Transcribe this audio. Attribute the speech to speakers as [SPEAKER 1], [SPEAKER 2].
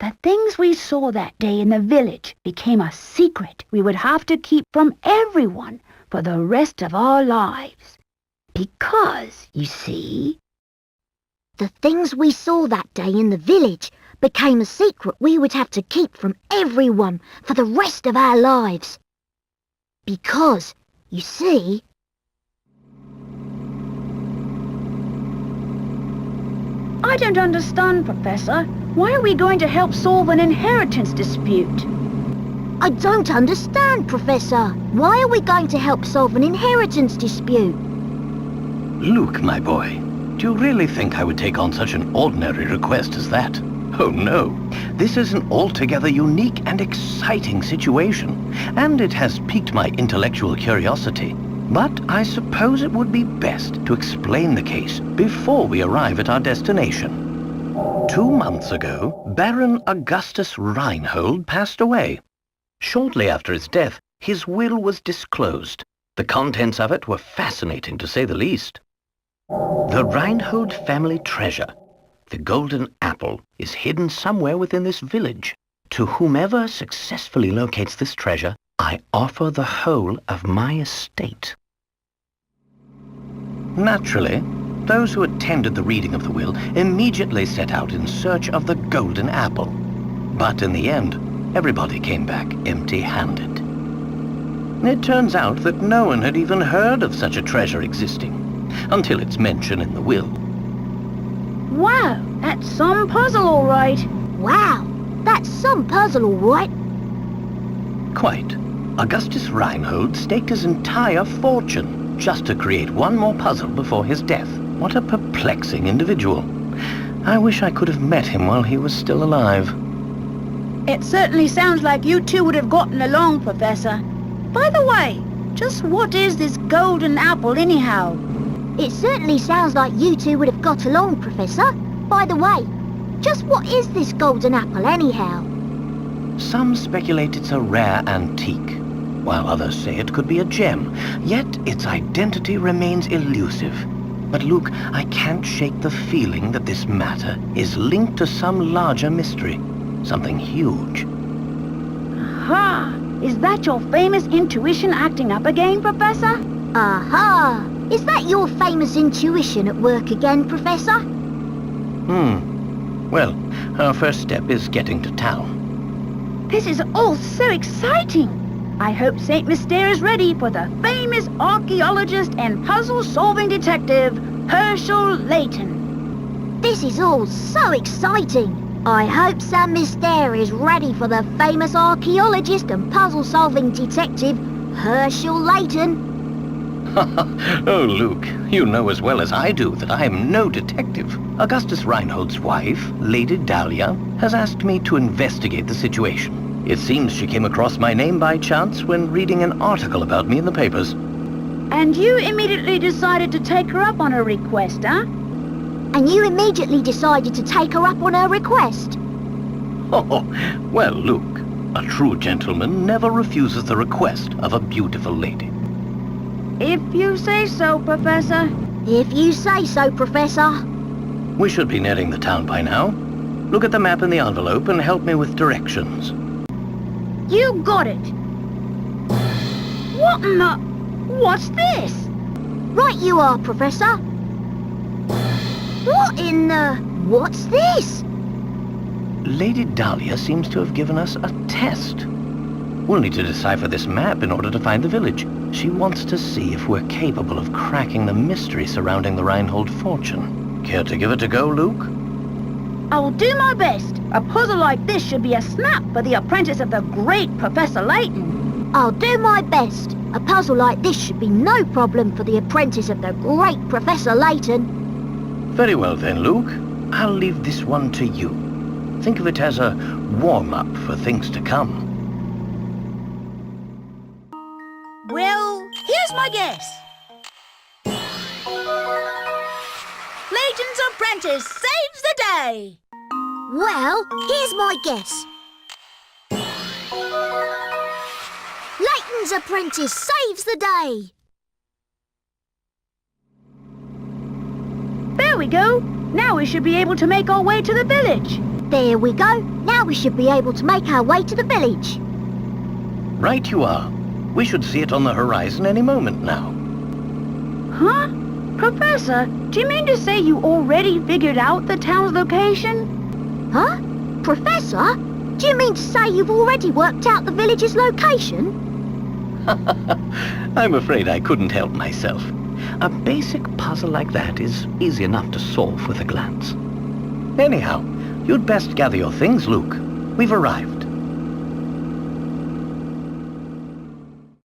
[SPEAKER 1] The things we saw that day in the village became a secret we would have to keep from everyone for the rest of our lives. Because, you see...
[SPEAKER 2] The things we saw that day in the village became a secret we would have to keep from everyone for the rest of our lives. Because, you see...
[SPEAKER 1] I don't understand, Professor. Why are we going to help solve an inheritance dispute?
[SPEAKER 2] I don't understand, Professor. Why are we going to help solve an inheritance dispute?
[SPEAKER 3] Luke, my boy, do you really think I would take on such an ordinary request as that? Oh no, this is an altogether unique and exciting situation, and it has piqued my intellectual curiosity. But I suppose it would be best to explain the case before we arrive at our destination. 2 months ago, Baron Augustus Reinhold passed away. Shortly after his death, his will was disclosed. The contents of it were fascinating, to say the least. The Reinhold family treasure, the golden apple, is hidden somewhere within this village. To whomever successfully locates this treasure, I offer the whole of my estate. Naturally, those who attended the reading of the will immediately set out in search of the golden apple. But in the end, everybody came back empty-handed. It turns out that no one had even heard of such a treasure existing, until its mention in the will.
[SPEAKER 1] Wow, that's some puzzle, all right.
[SPEAKER 2] Wow, that's some puzzle, all right.
[SPEAKER 3] Quite. Augustus Reinhold staked his entire fortune just to create one more puzzle before his death. What a perplexing individual. I wish I could have met him while he was still alive.
[SPEAKER 1] It certainly sounds like you two would have gotten along, Professor. By the way, just what is this golden apple anyhow?
[SPEAKER 2] It certainly sounds like you two would have got along, Professor. By the way, just what is this golden apple anyhow?
[SPEAKER 3] Some speculate it's a rare antique, while others say it could be a gem, yet its identity remains elusive. But Luke, I can't shake the feeling that this matter is linked to some larger mystery, something huge.
[SPEAKER 1] Aha! Is that your famous intuition acting up again, Professor?
[SPEAKER 2] Aha! Is that your famous intuition at work again, Professor?
[SPEAKER 3] Well, our first step is getting to town.
[SPEAKER 1] This is all so exciting! I hope St. Mystere is ready for the famous archaeologist and puzzle-solving detective, Herschel Layton.
[SPEAKER 2] This is all so exciting! I hope St. Mystere is ready for the famous archaeologist and puzzle-solving detective, Herschel Layton.
[SPEAKER 3] Oh, Luke, you know as well as I do that I am no detective. Augustus Reinhold's wife, Lady Dahlia, has asked me to investigate the situation. It seems she came across my name by chance when reading an article about me in the papers.
[SPEAKER 1] And you immediately decided to take her up on her request, huh?
[SPEAKER 2] And you immediately decided to take her up on her request?
[SPEAKER 3] Oh, well, Luke, a true gentleman never refuses the request of a beautiful lady.
[SPEAKER 1] If you say so, Professor.
[SPEAKER 2] If you say so, Professor.
[SPEAKER 3] We should be nearing the town by now. Look at the map in the envelope and help me with directions.
[SPEAKER 1] You got it. What in the... What's this?
[SPEAKER 2] Right you are, Professor. What in the... What's this?
[SPEAKER 3] Lady Dahlia seems to have given us a test. We'll need to decipher this map in order to find the village. She wants to see if we're capable of cracking the mystery surrounding the Reinhold fortune. Care to give it a go, Luke?
[SPEAKER 1] I'll do my best. A puzzle like this should be a snap for the apprentice of the great Professor Layton.
[SPEAKER 2] I'll do my best. A puzzle like this should be no problem for the apprentice of the great Professor Layton.
[SPEAKER 3] Very well then, Luke. I'll leave this one to you. Think of it as a warm-up for things to come.
[SPEAKER 1] Well, here's my guess. Layton's apprentice saves the day.
[SPEAKER 2] Well, here's my guess. Layton's apprentice saves the day.
[SPEAKER 1] There we go. Now we should be able to make our way to the village.
[SPEAKER 2] There we go. Now we should be able to make our way to the village.
[SPEAKER 3] Right you are. We should see it on the horizon any moment now.
[SPEAKER 1] Huh? Professor, do you mean to say you already figured out the town's location?
[SPEAKER 2] Huh? Professor? Do you mean to say you've already worked out the village's location?
[SPEAKER 3] I'm afraid I couldn't help myself. A basic puzzle like that is easy enough to solve with a glance. Anyhow, you'd best gather your things, Luke. We've arrived.